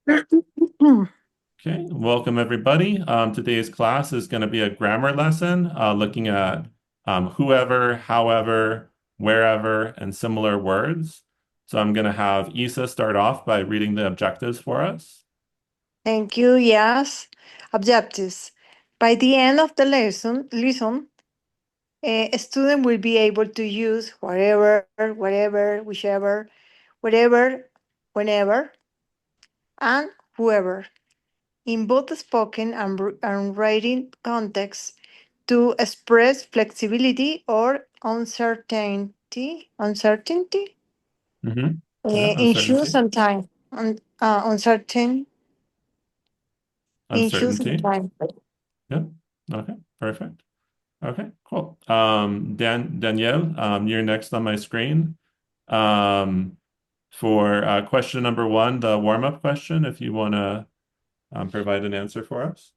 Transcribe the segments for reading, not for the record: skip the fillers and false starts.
Okay, welcome everybody. Today's class is going to be a grammar lesson looking at whoever, however, wherever, and similar words. So I'm going to have Isa start off by reading the objectives for us. Thank you. Yes. Objectives. By the end of the lesson, a student will be able to use whatever, whatever, whichever, whatever, whenever, and whoever in both spoken and writing contexts to express flexibility or uncertainty, Yeah, issues uncertainty, and time, uncertain issues and uncertainty. time. Yep. Okay, perfect. Okay, cool. Danielle, you're next on my screen. Um, for question number one, the warm-up question, if you want to provide an answer for us.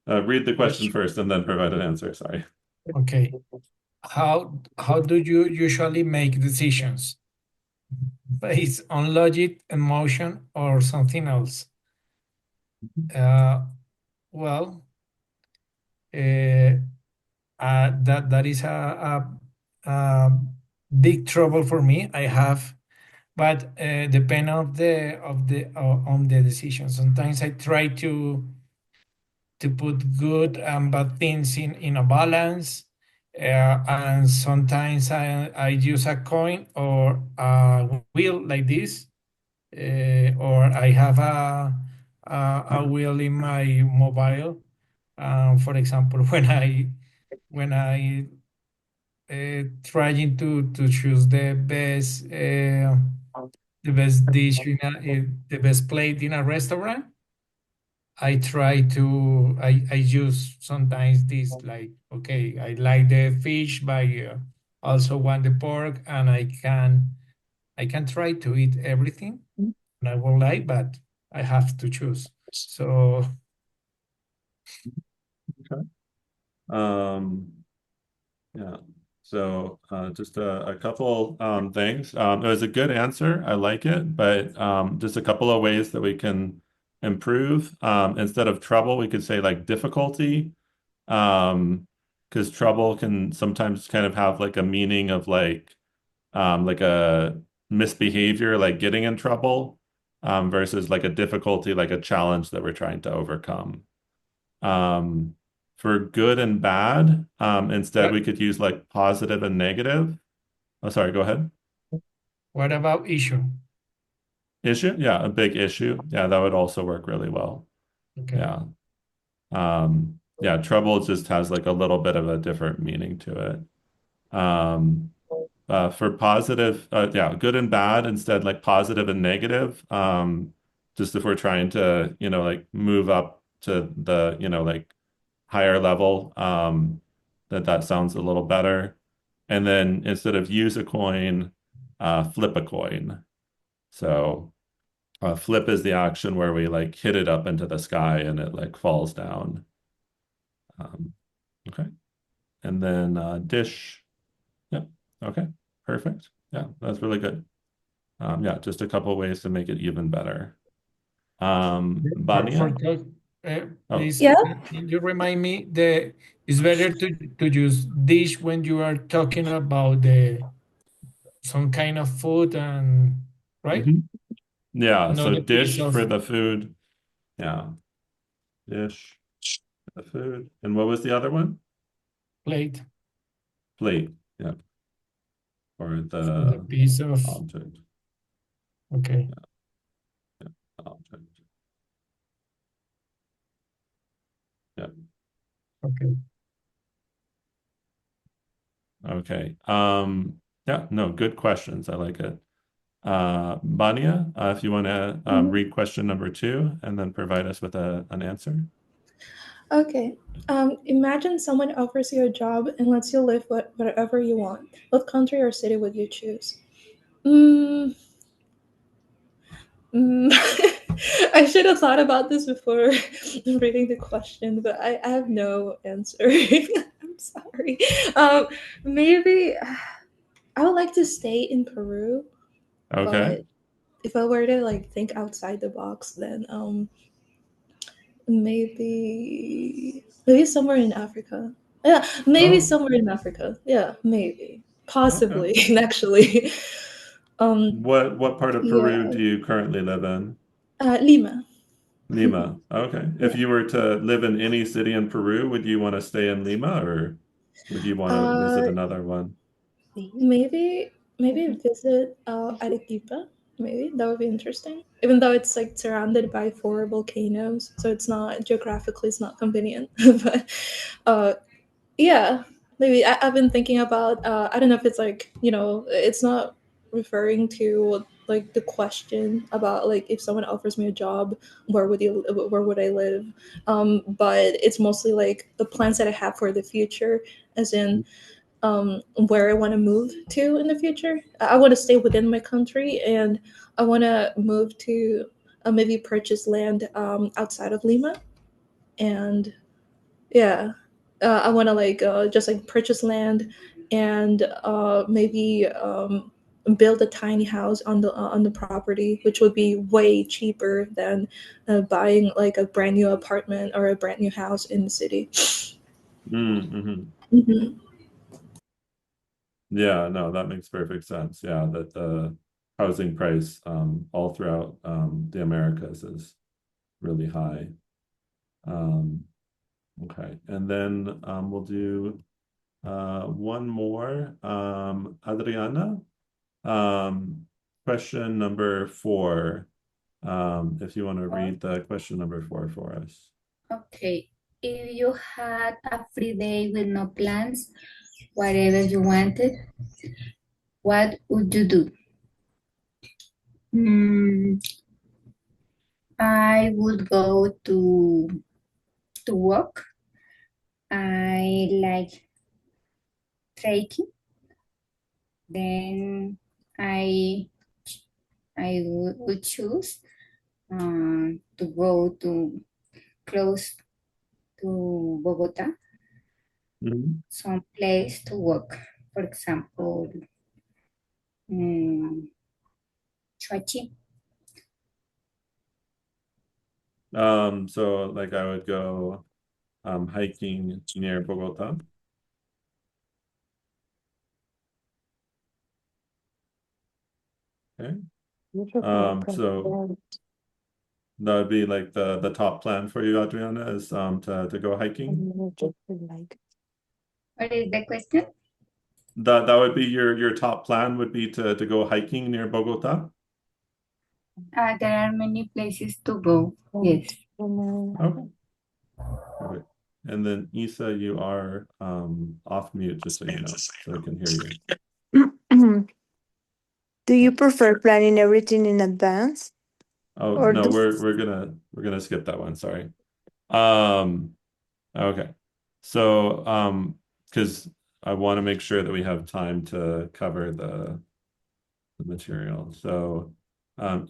Read the question Question. first and then provide an answer. Sorry. Okay. How do you usually make decisions? Based on logic, emotion, or something else? Uh, well, uh, that is a big trouble for me. I have, but depend on the decision. Sometimes I try to put good and bad things in a balance. And sometimes I use a coin or a wheel like this, or I have a wheel in my mobile. For example, when I trying to choose the best dish the best plate in a restaurant. I use sometimes this like, okay, I like the fish, but also want the pork, and I can try to eat everything and I will like, but I have to choose. So Okay. Um, yeah. So just a couple things. It was a good answer. I like it, but just a couple of ways that we can improve. Instead of trouble, we could say like difficulty. Because trouble can sometimes kind of have like a meaning of like a misbehavior, like getting in trouble, versus like a difficulty, like a challenge that we're trying to overcome. Um, for good and bad, instead what we could use like positive and negative. Oh, sorry, go ahead. what about issue? Issue? Yeah, a big issue. Yeah, that would also work really well. Okay. Yeah. Yeah, trouble just has like a little bit of a different meaning to it. For positive, yeah, good and bad instead, like positive and negative. Just if we're trying to, like move up to the, like higher level, that sounds a little better. And then instead of use a coin, flip a coin. So flip is the action where we like hit it up into the sky and it like falls down. Um, okay. And then dish. Yep. Okay. Perfect. Yeah, that's really good. Yeah, just a couple ways to make it even better. For Bania? talk, Oh, please, Yeah. can you remind me it's better to use dish when you are talking about the some kind of food, and right? mhm. Yeah, so Not a piece dish of for the food. Yeah, dish for the food. And what was the other one? plate, Plate. Yeah, or for the the piece of, object. okay, Yeah, object. Yeah. okay. Okay. Yeah, no, good questions. I like it. Bania, if you want to Mhm. read question number two and then provide us with an answer. Okay. Imagine someone offers you a job and lets you live whatever you want. What country or city would you choose? Mm, mm. I should have thought about this before reading the question, but I have no answer. I'm sorry. Maybe I would like to stay in Peru, Okay. but if I were to like think outside the box, then maybe somewhere in Africa. Yeah, maybe Oh, somewhere in Africa. Yeah, maybe. okay. Possibly, actually. What part of Peru Yeah. do you currently live in? Lima. Lima. Okay. If Yeah. you were to live in any city in Peru, would you want to stay in Lima or would you want to visit Uh, another one? maybe visit Arequipa. Maybe that would be interesting. Even though it's like surrounded by four volcanoes, so it's not geographically it's not convenient. But uh, yeah, maybe I've been thinking about. I don't know if it's like it's not referring to like the question about like if someone offers me a job, where would I live? But it's mostly like the plans that I have for the future, as in where I want to move to in the future. I want to stay within my country, and I want to move to maybe purchase land outside of Lima. And yeah, I want to like just like purchase land and maybe build a tiny house on the property, which would be way cheaper than buying like a brand new apartment or a brand new house in the city. Mm-hmm. Hmm. Yeah, no, that makes perfect sense. Yeah, that the housing price all throughout the Americas is really high. Um, okay, and then we'll do one more. Adriana, um, question number 4. If you want to read the question number 4 for us. Okay. If you had a free day with no plans, whatever you wanted, what would you do? Mm, I would go to walk. I like trekking. Then I would choose to go to close to Bogota, Mhm. some place to walk. For example, mm, Choachi. So like I would go hiking near Bogota. Okay. So that would be like the top plan for you, Adriana, is to go hiking. What is the question? That would be your top plan would be to go hiking near Bogota. There are many places to go. Yes. Okay. Perfect. And then Isa, you are off mute, just so you know, so I can hear you. Do you prefer planning everything in advance Oh or no, do we're gonna skip that one. Sorry. Um, okay. So because I want to make sure that we have time to cover the material. So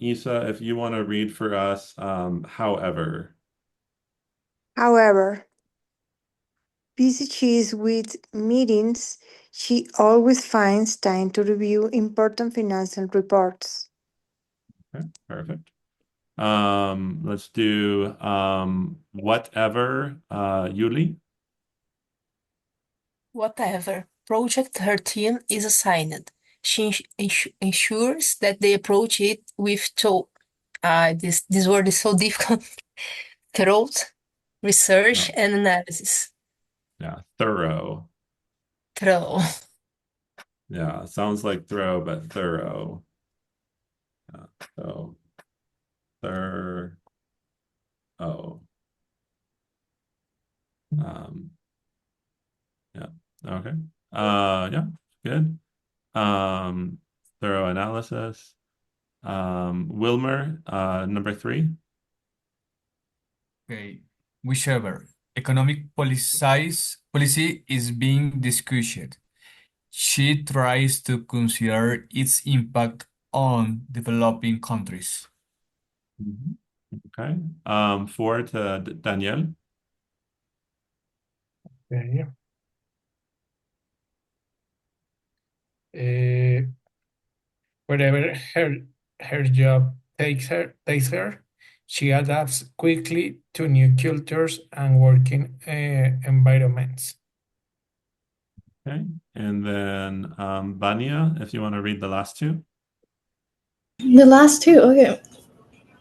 Isa, if you want to read for us, however. however, busy she is with meetings, she always finds time to review important financial reports. Okay, perfect. Let's do whatever, Yuli. Whatever project her team is assigned, she ensures that they approach it with this word is so difficult. Thought, research, No, and analysis. yeah, thorough. Thorough. Yeah, sounds like throw, but thorough. Yeah, so thorough. Um, yeah. Okay. Yeah, good. Um, thorough analysis. Wilmer, number 3. Okay. Whichever economic policy is being discussed, she tries to consider its impact on developing countries. Mhm. Okay. 4 to Danielle. Okay. Uh, wherever her her job takes her, she adapts quickly to new cultures and working environments. Okay. And then Vanya, if you want to read the last two. The last two, okay.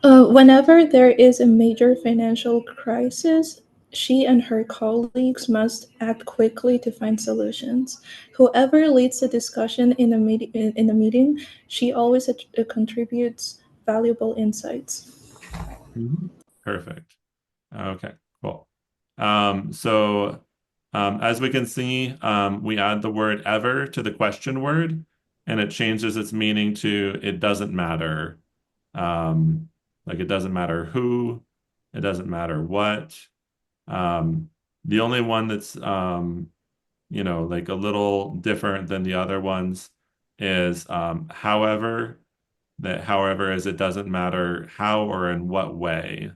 Whenever there is a major financial crisis, she and her colleagues must act quickly to find solutions. Whoever leads the discussion in a meeting, she always contributes valuable insights. Perfect. Okay, cool. So as we can see, we add the word ever to the question word, and it changes its meaning to it doesn't matter. Like it doesn't matter who, it doesn't matter what. Um, the only one that's like a little different than the other ones is however, that however is it doesn't matter how or in what way.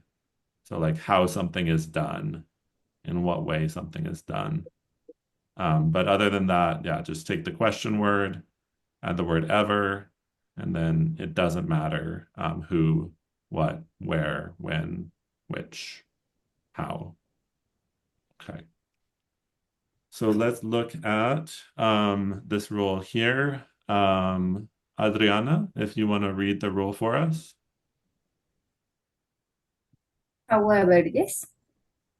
So like how something is done, in what way something is done. But other than that, yeah, just take the question word, add the word ever, and then it doesn't matter who, what, where, when, which, how. Okay. So let's look at this rule here. Adriana, if you want to read the rule for us. However, yes.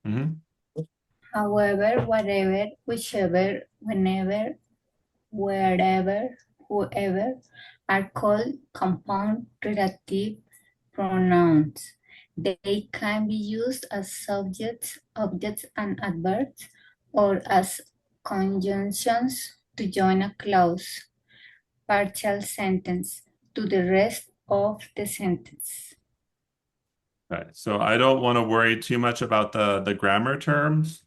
Mhm. However, whatever, whichever, whenever, wherever, whoever are called compound relative pronouns. They can be used as subjects, objects, and adverbs, or as conjunctions to join a clause, partial sentence to the rest of the sentence. Okay, so I don't want to worry too much about the grammar terms,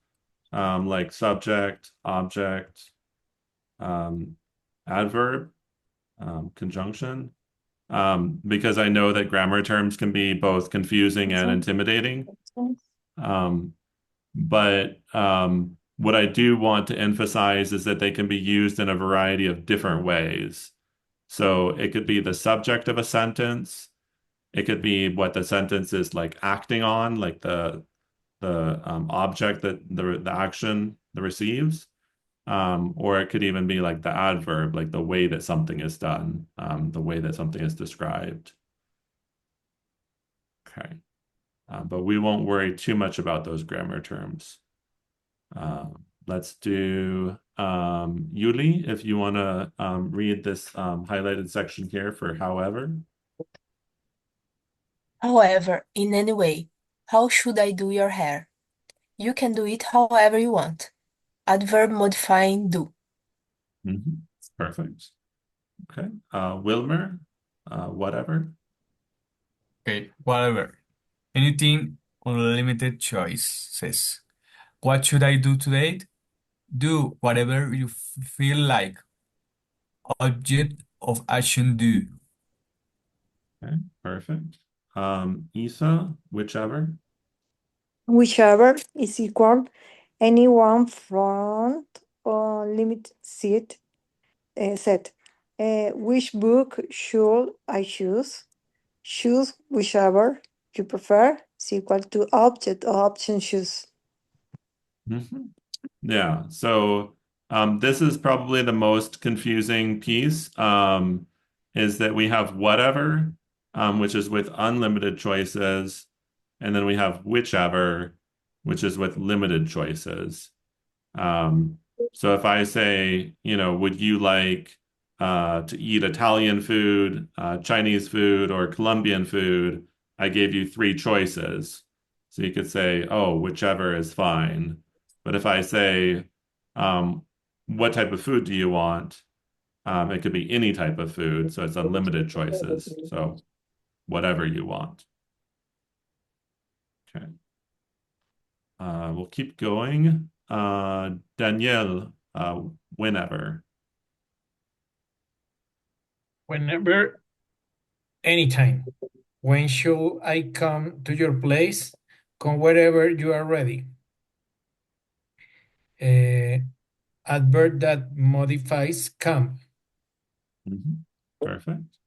like subject, object, um, adverb, conjunction, because I know that grammar terms can be both confusing and intimidating. Um, but what I do want to emphasize is that they can be used in a variety of different ways. So it could be the subject of a sentence. It could be what the sentence is like acting on, like the object that the action that receives. Or it could even be like the adverb, like the way that something is done, the way that something is described. Okay. But we won't worry too much about those grammar terms. Let's do Yuli, if you want to read this highlighted section here for however. However, in any way, how should I do your hair? You can do it however you want. Adverb modifying do. Perfect. Okay. Wilmer, whatever. Okay, whatever. Anything, unlimited choices. What should I do today? Do whatever you feel like. Object of action do. Okay, perfect. Isa, whichever. Whichever is equal, anyone front or limit seat set. Which book should I choose? Choose whichever you prefer is equal to object or option choose. Mhm. Yeah, so this is probably the most confusing piece, is that we have whatever, which is with unlimited choices, and then we have whichever, which is with limited choices. Um, so if I say, would you like to eat Italian food, Chinese food, or Colombian food, I gave you three choices. So you could say, oh, whichever is fine. But if I say, um, what type of food do you want? It could be any type of food. So it's unlimited choices. So whatever you want. Okay. We'll keep going. Danielle, whenever. Whenever, anytime. When should I come to your place? Come wherever you are ready. Adverb that modifies come. Perfect.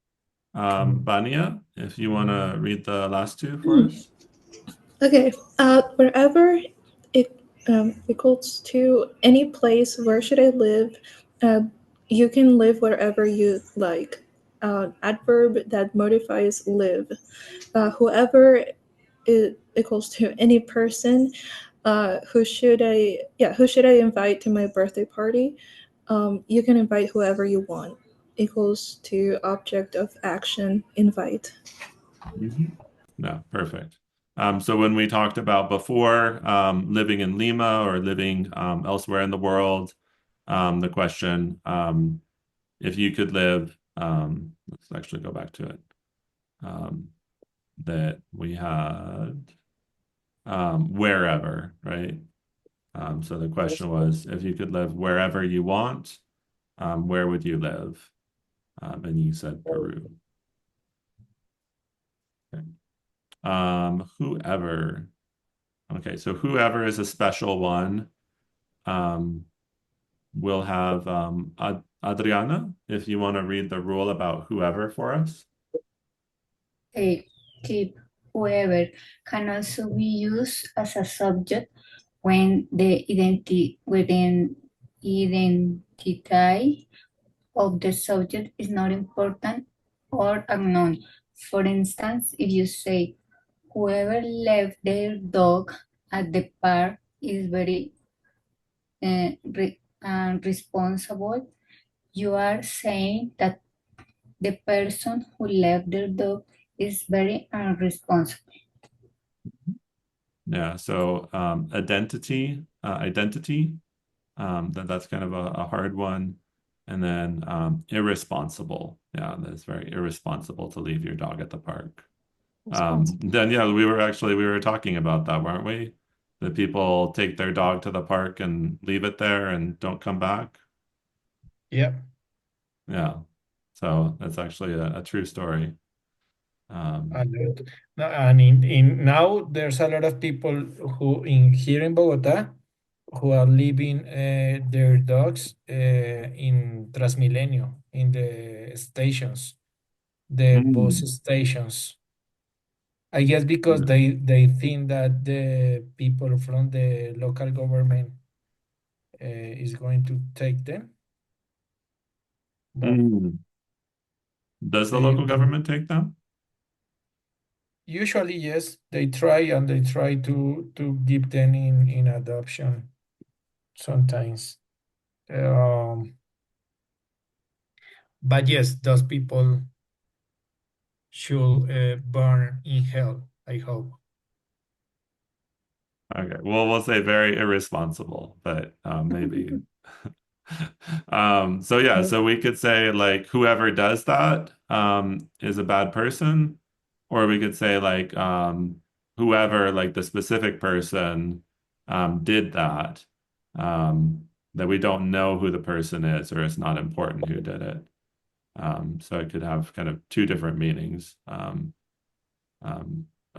Bania, if you want to read the last two for us. Okay, wherever it equals to any place, where should I live? Uh, you can live wherever you like. Adverb that modifies live. Whoever it equals to any person. Who should I invite to my birthday party? You can invite whoever you want. Equals to object of action, invite. Mhm. No, perfect. So when we talked about before living in Lima or living elsewhere in the world, the question, if you could live, let's actually go back to it, that we had wherever, right? So the question was, if you could live wherever you want, where would you live? And you said Peru. Okay. Whoever. Okay, so whoever is a special one. We'll have Adriana, if you want to read the rule about whoever for us. A keep whoever can also be used as a subject when the identity of the subject is not important or unknown. For instance, if you say, whoever left their dog at the park is very responsible, you are saying that the person who left their dog is very unresponsible. Yeah, so identity, that's kind of a hard one. And then irresponsible. Yeah, that's very irresponsible to leave your dog at the park. Then yeah, we were talking about that, weren't we? That people take their dog to the park and leave it there and don't come back. Yeah. Yeah. So that's actually a true story. A Um, lot. No, and in now there's a lot of people who in here in Bogota who are leaving their dogs in Transmilenio in the stations, the bus mm, stations. I guess because yeah. they think that the people from the local government is going to take them, but Mm. Does the they local government take them? usually yes they try and they try to give them in adoption sometimes. Um, but yes, those people should burn in hell, I hope. Okay, well, we'll say very irresponsible, but maybe. So yeah, so we could say like whoever does that is a bad person, or we could say like whoever, like the specific person did that, that we don't know who the person is, or it's not important who did it. So it could have kind of two different meanings. Um,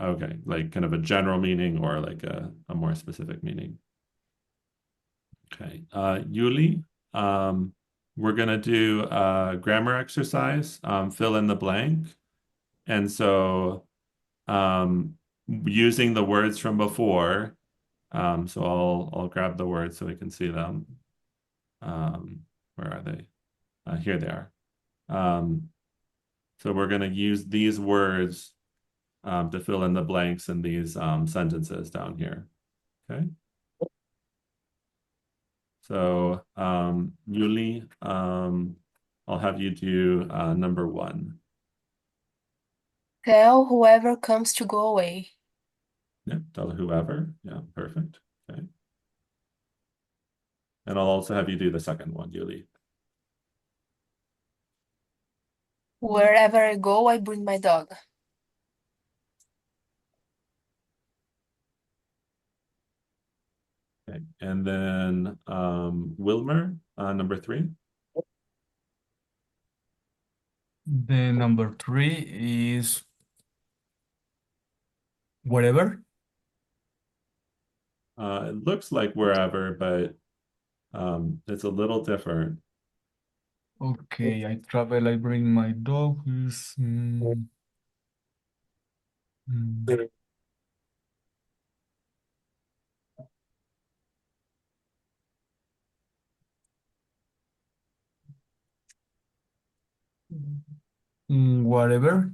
okay, like kind of a general meaning or like a more specific meaning. Okay, Yuli, we're gonna do a grammar exercise, fill in the blank. And so using the words from before, so I'll grab the words so we can see them. Where are they? Here they are. So we're gonna use these words to fill in the blanks in these sentences down here. Okay. So, Yuli, I'll have you do number one. Tell whoever comes to go away. Yeah, tell whoever. Yeah, perfect. Okay. And I'll also have you do the second one, Yuli. Wherever I go, I bring my dog. Okay. And then Wilmer, number three. The number three is whatever. It looks like wherever, but it's a little different. Okay, I travel, I bring my dog is mm, whatever.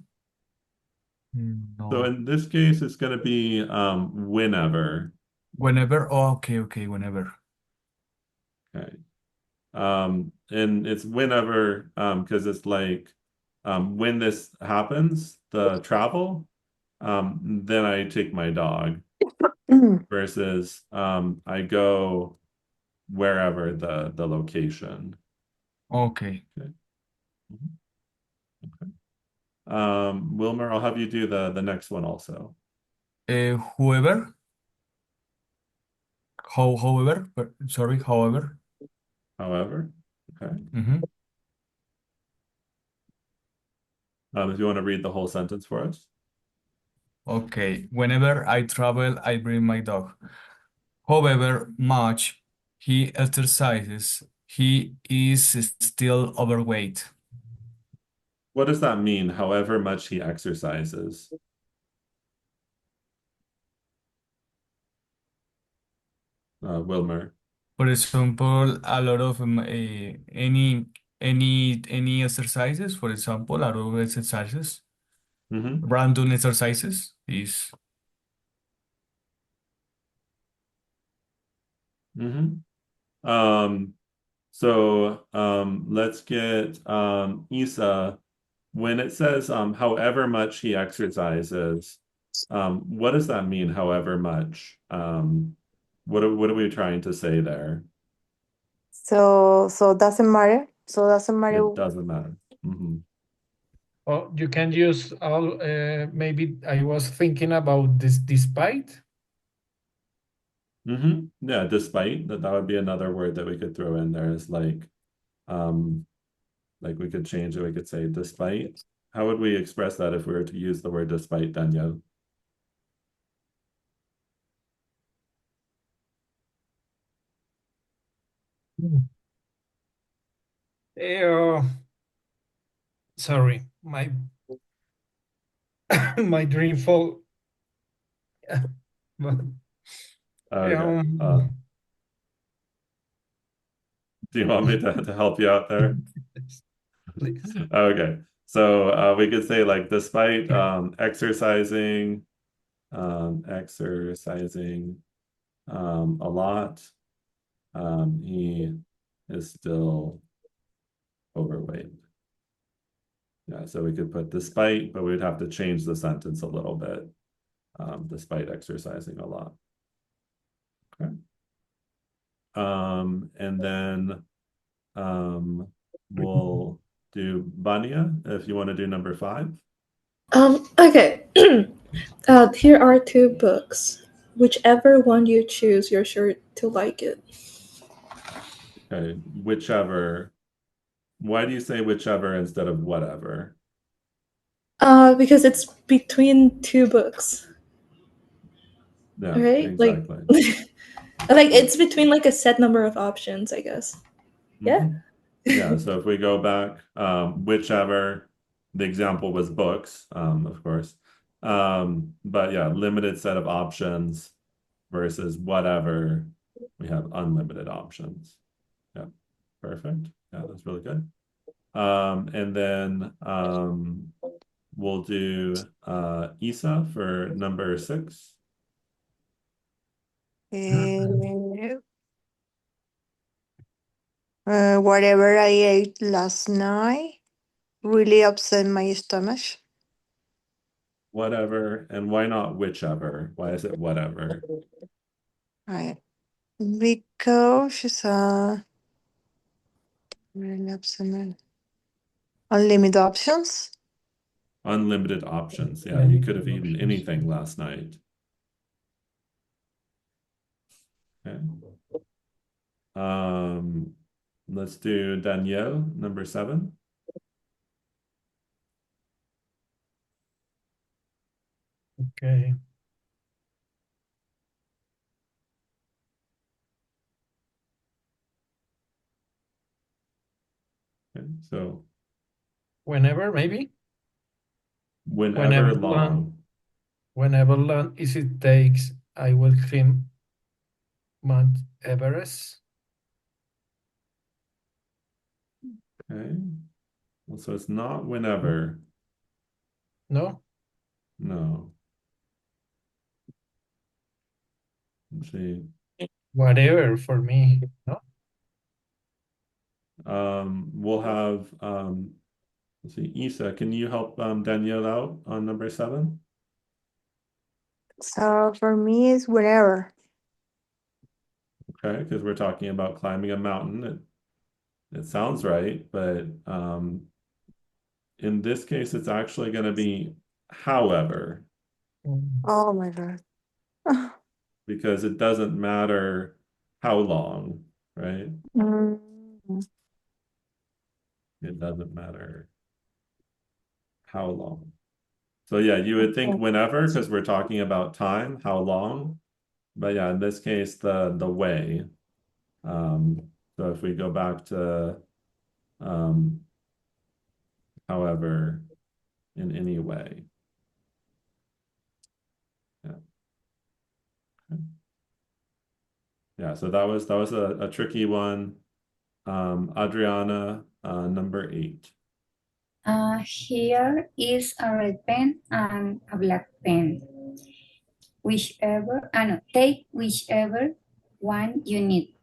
So No. in this case, it's going to be whenever. Whenever. Oh, okay, whenever. Okay. And it's whenever, because it's like when this happens, the travel, then I take my dog versus I go wherever the location. Okay. Okay. Mhm. Wilmer, I'll have you do the next one also. Whoever. However. Sorry, however. However, okay. Mm-hmm. If you want to read the whole sentence for us. Okay. Whenever I travel, I bring my dog. However much he exercises, he is still overweight. What does that mean? However much he exercises. Wilmer. For example, a lot of any exercises, for example, a lot of exercises, Mm-hmm. random exercises is Mm-hmm. Let's get Isa. When it says however much he exercises, what does that mean, however much? What are we trying to say there? So doesn't matter. So doesn't matter. It doesn't matter. Mm-hmm. Oh, you can use all. Maybe I was thinking about this despite. Mm-hmm. Yeah, despite that would be another word that we could throw in there is like we could change it, we could say despite. How would we express that if we were to use the word despite, Danielle? Eh, sorry, my my dream fall. But, Okay. um, Do you want me to help you out there? please. Okay. So we could say like despite exercising a lot, he is still overweight. Yeah, so we could put despite, but we'd have to change the sentence a little bit. Despite exercising a lot. Okay. And then we'll do Vanya if you want to do number 5. Okay. Here are two books. Whichever one you choose, you're sure to like it. Okay, whichever. Why do you say whichever instead of whatever? Because it's between two books, Yeah, right? Like, exactly. like Yeah. it's between like a set number of options, I guess. Yeah. Mhm. Yeah, so if we go back, whichever, the example was books, of course. But yeah, limited set of options versus whatever, we have unlimited options. Yeah, perfect. Yeah, that's really good. And then we'll do Isa for number 6. Uh, whatever I ate last night really upset my stomach. Whatever, and why not whichever? Why is it whatever? Right. Because it's really upset my unlimited options. Unlimited options. Yeah, you could have eaten anything last night. Okay. Let's do Danielle, number 7. Okay. Okay. So Whenever, maybe. whenever Whenever long, long. whenever long as it takes, I will climb Mount Everest. Okay. Well, so it's not whenever. No, No. Let's see. whatever for me. No, We'll have let's see, Isa, can you help Danielle out on number 7? So for me, it's wherever. Okay, because we're talking about climbing a mountain. It sounds right, but in this case, it's actually going to be however, Oh my God. because it doesn't matter how long, right? Mm. It doesn't matter how long. So yeah, you would think whenever, because we're talking about time, how long. But yeah, in this case, the way. So if we go back to um, however, in any way. Yeah. Yeah, so that was a tricky one. Adriana, number 8. Here is a red pen and a black pen. Whichever, no, take whichever one you need.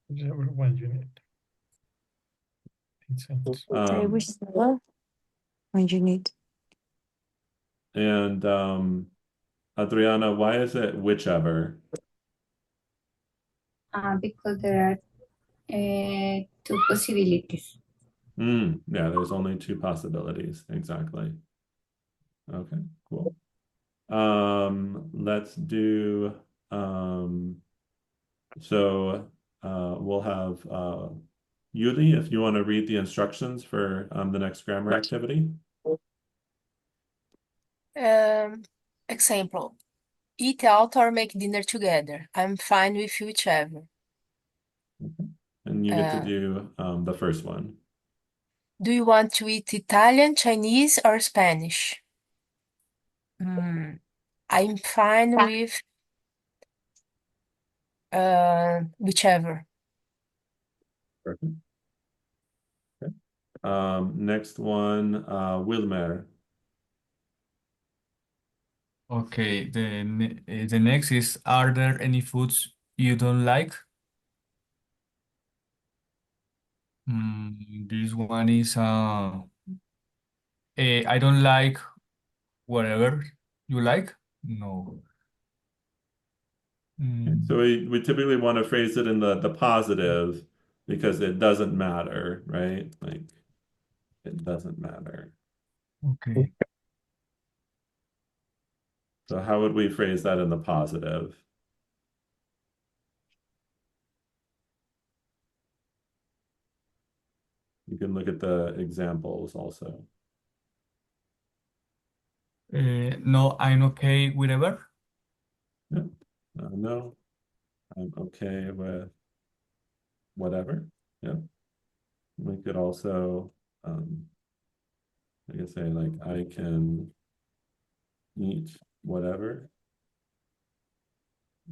whichever one you need. Makes sense. Say whichever when you need. And Adriana, why is it whichever? Because there are two possibilities. Yeah, there's only 2 possibilities. Exactly. Okay, cool. Let's do so we'll have Yuli, if you want to read the instructions for the next grammar activity. Example. Eat out or make dinner together. I'm fine with whichever. And you get to Uh, do the first one. do you want to eat Italian, Chinese, or Spanish? I'm fine with whichever. Perfect. Okay. Next one, Wilmer. Okay, the next is, are there any foods you don't like? This one is I don't like whatever you like. No. So Mm, we typically want to phrase it in the positive because it doesn't matter, right? Like it doesn't matter. okay. So how would we phrase that in the positive? You can look at the examples also. No, I'm okay whatever. Yeah. No, I'm okay with whatever. Yeah. We could also, I could say like, I can eat whatever.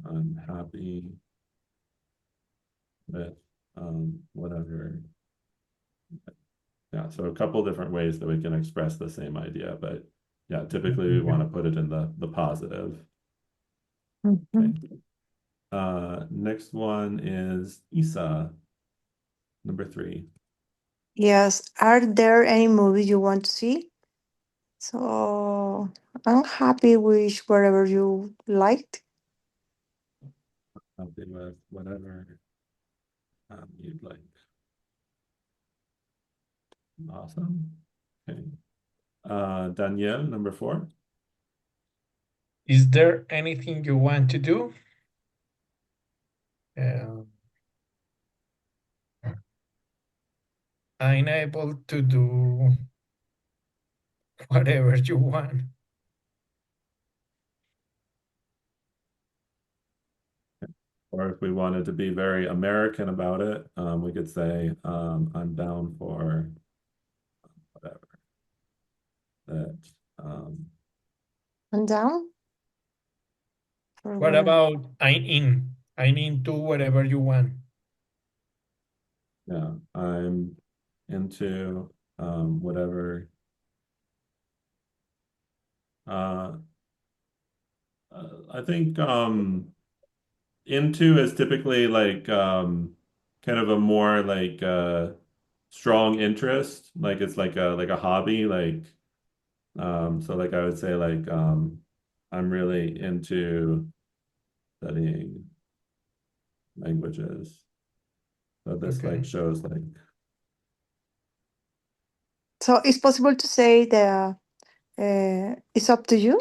I'm happy with whatever. Yeah, so a couple different ways that we can express the same idea, but yeah, typically we want to put it in the positive. Okay. Next one is Isa, number 3. Yes. Are there any movies you want to see? So I'm happy with whatever you liked. Happy with whatever you'd like. Awesome. Okay. Danielle, number 4. Is there anything you want to do? I'm able to do whatever you want. Or if we wanted to be very American about it, we could say, I'm down for whatever. That, And down for What whatever. about I'm in? I'm into whatever you want. yeah, I'm into whatever. Uh, I think into is typically like kind of a more like strong interest, like it's like a hobby, like so like I would say like I'm really into studying languages. So this like Okay. shows like So it's possible to say that it's up to you.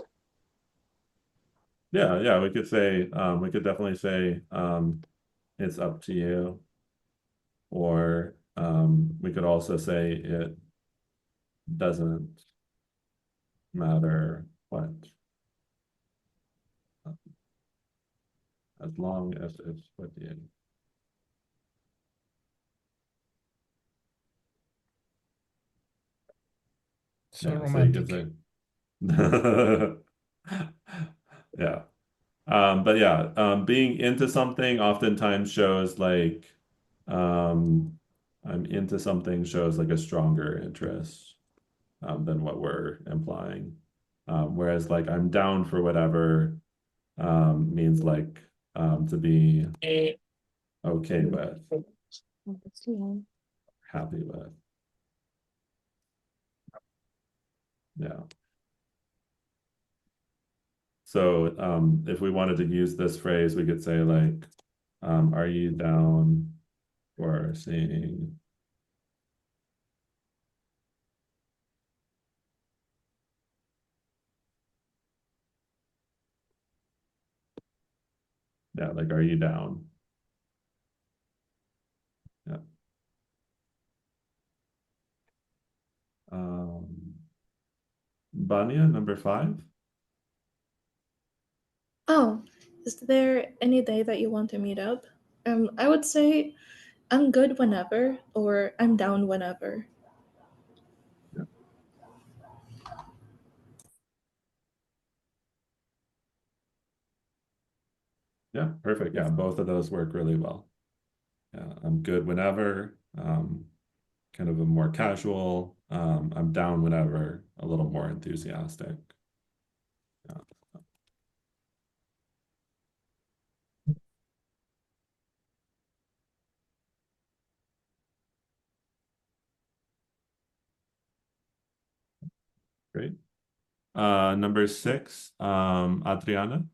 yeah, we could say we could definitely say it's up to you, or we could also say it doesn't matter what, as long as it's with you. So Yeah, so you could romantic. say yeah. But yeah, being into something oftentimes shows like um I'm into something shows like a stronger interest than what we're implying. Whereas like I'm down for whatever means like to be okay with, happy with. Yeah. So if we wanted to use this phrase, we could say like, are you down for seeing? Yeah, like, are you down? Yeah. Um, Banya, number 5. Oh, is there any day that you want to meet up? I would say I'm good whenever or I'm down whenever. Yeah. Yeah, perfect. Yeah, both of those work really well. Yeah, I'm good whenever, kind of a more casual. I'm down whenever, a little more enthusiastic. Yeah. Great. Number 6, Adriana.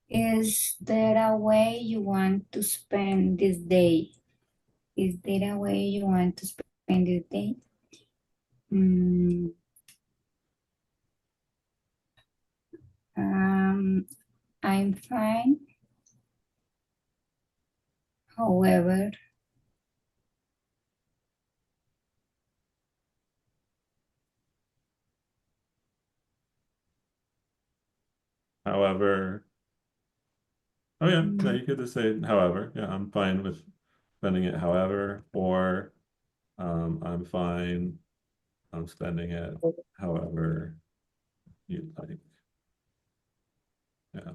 Is there a way you want to spend this day? Is there a way you want to spend this day? Mm, um, I'm fine. However, However, oh yeah, no, mm, you could just say however. Yeah, I'm fine with spending it however, or I'm fine. I'm spending it however you'd like. Yeah.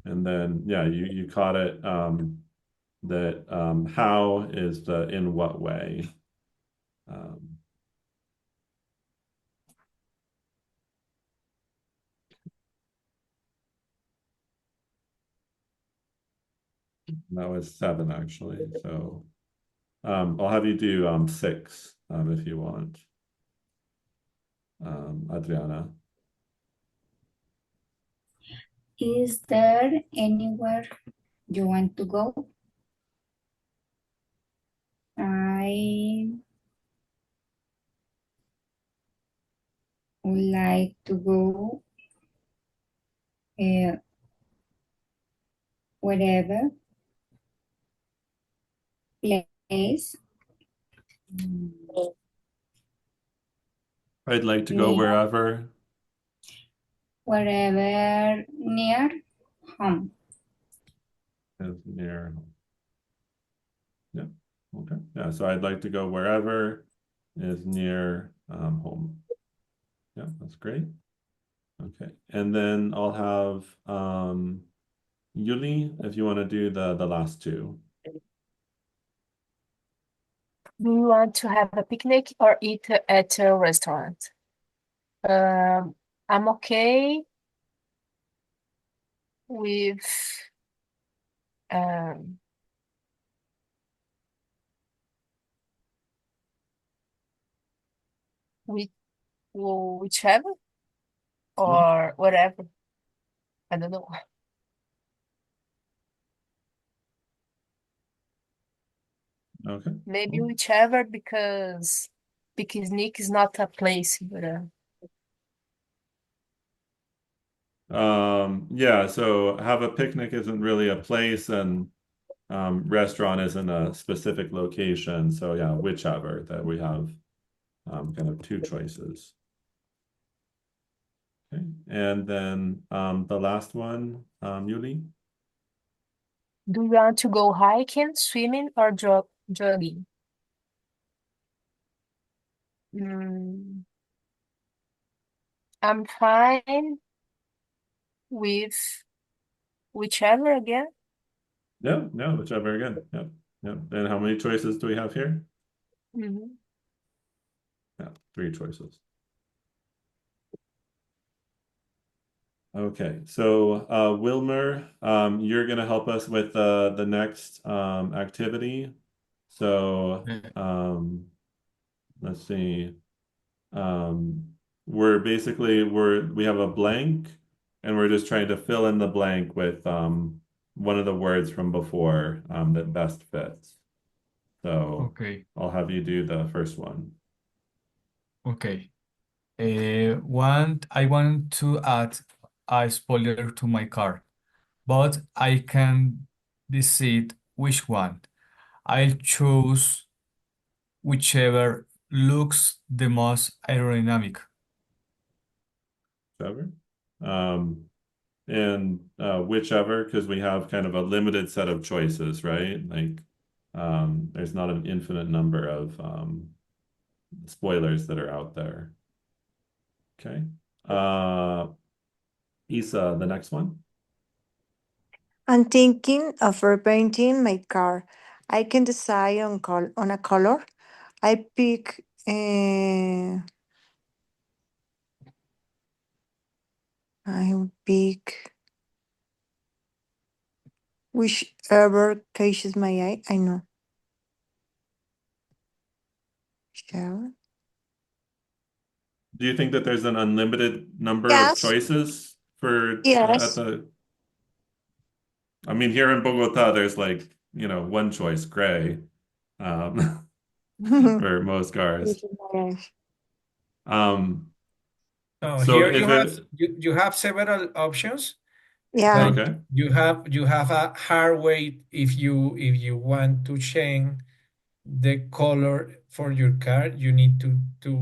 And then yeah, you caught it that how is the in what way. Um, that was 7 actually. So I'll have you do 6 if you want. Adriana. is there anywhere you want to go? I would like to go uh, wherever place. Mm, I'd like to go may- wherever. Wherever near home. Is near home. Yeah. Okay. Yeah. So I'd like to go wherever is near home. Yeah, that's great. Okay. And then I'll have Yuli, if you want to do the last two. Do you want to have a picnic or eat at a restaurant? I'm okay with um, with whichever Yeah. or whatever. I don't know. Okay. Maybe Cool. whichever because picnic is not a place, but Yeah, so have a picnic isn't really a place and restaurant isn't a specific location. So yeah, whichever that we have kind of two choices. Okay. And then the last one, Yuli. do you want to go hiking, swimming, or jogging? Mm, I'm fine with whichever again. Yeah, no, whichever again. Yep. Yep. And how many choices do we have here? Mhm. Yeah, three choices. Okay, so Wilmer, you're going to help us with the next activity. So Yeah. let's see. Um, we have a blank, and we're just trying to fill in the blank with one of the words from before that best fits. So Okay. I'll have you do the first one. Okay. I want to add a spoiler to my car, but I can decide which one. I'll choose whichever looks the most aerodynamic. Trevor? Um, and whichever, because we have kind of a limited set of choices, right? Like there's not an infinite number of spoilers that are out there. Okay. Uh, Isa, the next one. I'm thinking of repainting my car. I can decide on a color. I pick I pick whichever catches my eye. I know. Whichever. Do you think that there's an unlimited number of Yes. choices for at Yes. the? I mean, here in Bogota, there's like, one choice, gray, um, for most cars. Catches my eye. Um, So so here if it, you have several options. Yeah. Like okay. you have a hard way if you want to change the color for your car, you need to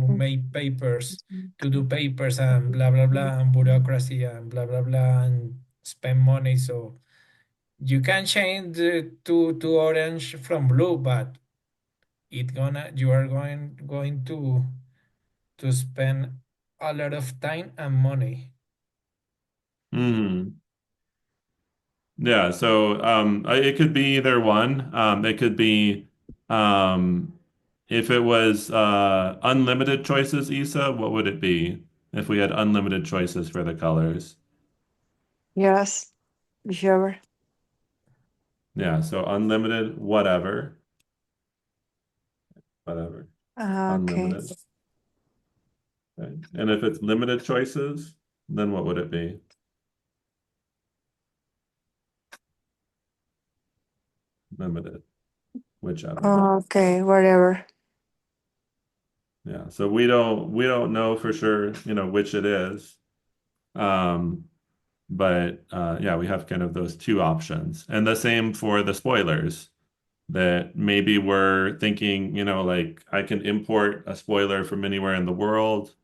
make papers, to do papers and blah blah blah and bureaucracy and blah blah blah and spend money. So you can change to orange from blue, but you are going to spend a lot of time and money. Hmm. Yeah, so it could be either one. It could be if it was unlimited choices, Isa, what would it be if we had unlimited choices for the colors? Yes. Whichever. Yeah, so unlimited, whatever, whatever, Okay. unlimited. Okay. And if it's limited choices, then what would it be? Limited, whichever. Okay. Whatever. Yeah, so we don't know for sure, which it is. Um, But yeah, we have kind of those two options. And the same for the spoilers, that maybe we're thinking, like I can import a spoiler from anywhere in the world,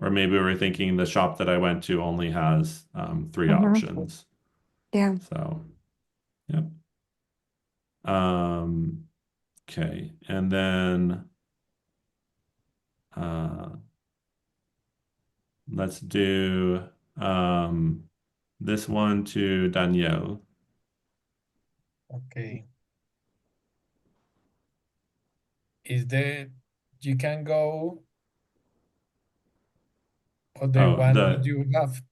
Or maybe we're thinking the shop that I went to only has three options. Yeah. So, yep. Okay, and then let's do this one to Danielle. Okay. You can go or the Oh, one that you have?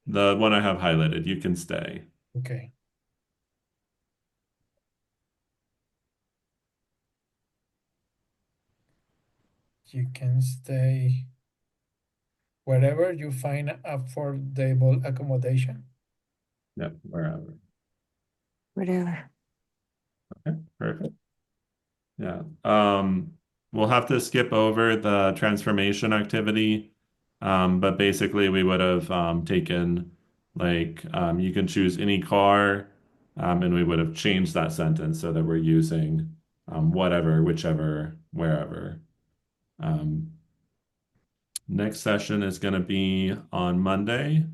the one I have highlighted, you can stay. Okay. You can stay wherever you find affordable accommodation. Yep, wherever. Whatever. Okay, perfect. Yeah. We'll have to skip over the transformation activity. But basically we would have taken like you can choose any car, and we would have changed that sentence so that we're using whatever, whichever, wherever. Um, Next session is going to be on Monday,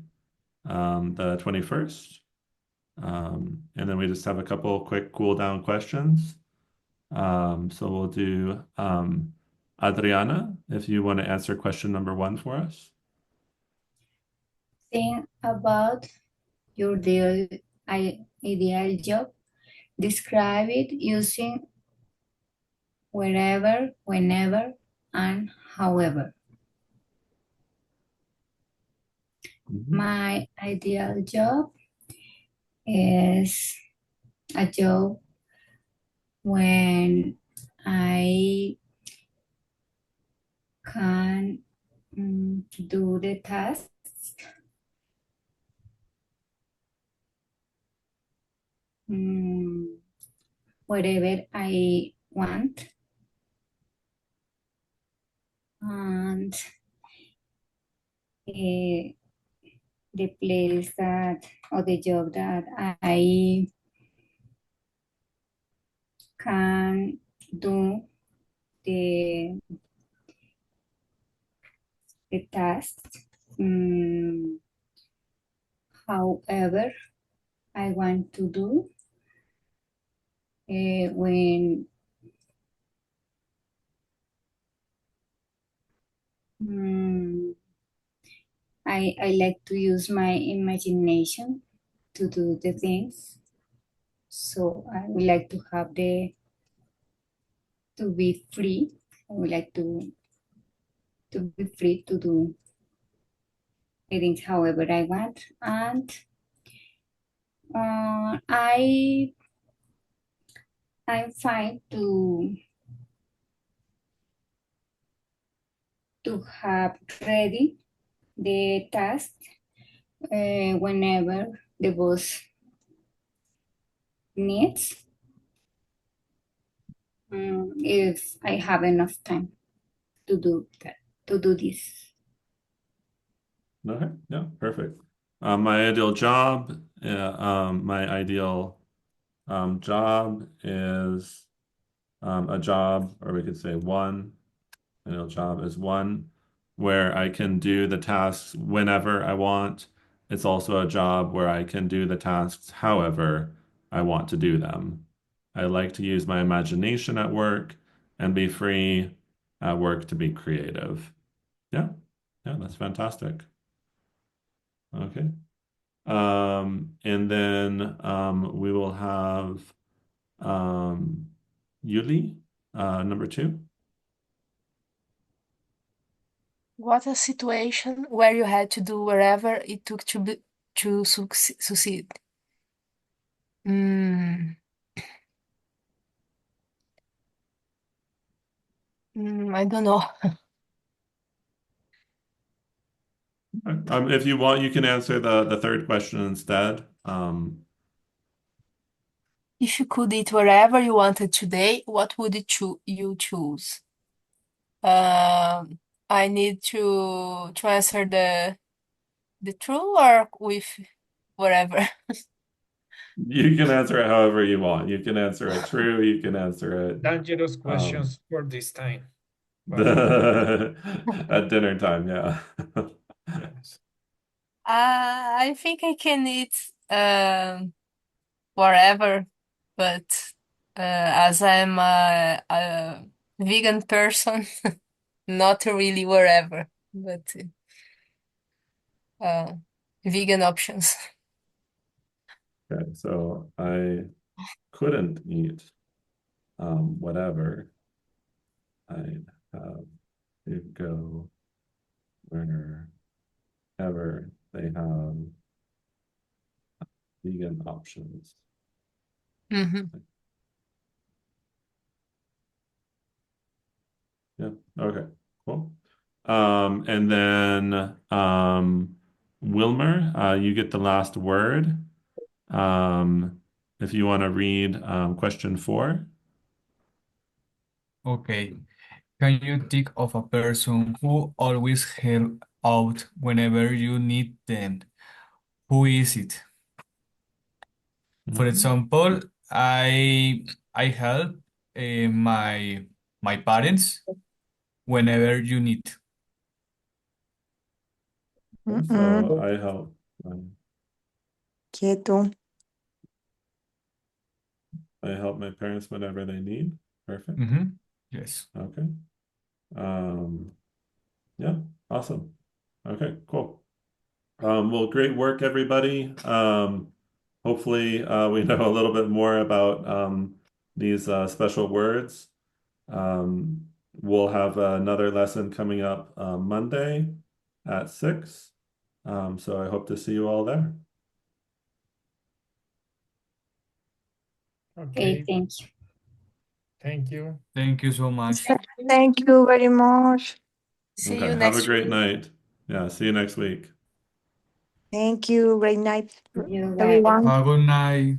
the 21st. And then we just have a couple quick cool down questions. So we'll do Adriana, if you want to answer question number 1 for us. Think about your ideal job. Describe it using wherever, whenever, and however. My ideal job is a job when I can do the tasks wherever I want, and the place that or the job that I can do the tasks however I want to do when I like to use my imagination to do the things. So I would like to have to be free. I would like to be free to do things however I want. And I'm fine to have ready the task whenever the boss needs, if I have enough time to do that, to do this. Okay, yeah, perfect. My ideal job, my ideal job is a job, or we could say one. Ideal job is one where I can do the tasks whenever I want. It's also a job where I can do the tasks however I want to do them. I like to use my imagination at work and be free at work to be creative. Yeah, yeah, that's fantastic. Okay. And then we will have Yuli, number 2. What a situation where you had to do whatever it took to succeed. Mm, I don't know. If you want, you can answer the third question instead. If you could eat wherever you wanted today, what would you choose? I need to answer the true or with whatever. You can answer it however you want. You can answer it true. You can answer it. Dangerous Um, questions for this time. but At dinner time, yeah. yes. I think I can eat whatever, but as I'm a vegan person, not really wherever, but uh, vegan options. Okay, so I couldn't eat whatever. I'd have to go wherever they have vegan options. Hmm. Yeah, okay, cool. And then Wilmer, you get the last word. If you want to read question 4. Okay. Can you think of a person who always help out whenever you need them? Who is it? For Mhm. example, I help my parents whenever you need. So I help Quieto. I help my parents whenever they need. Perfect. Yes. Okay. Um, yeah, awesome. Okay, cool. Well, great work, everybody. Hopefully, we know a little bit more about these special words. Um, we'll have another lesson coming up Monday at 6. So I hope to see you all there. Okay, Okay, thank you. thank you. Thank you so much. Thank you very much. See Okay, you have a next great week. night. Yeah, see you next week. Thank you. Great night, You guys. everyone. Have a good night.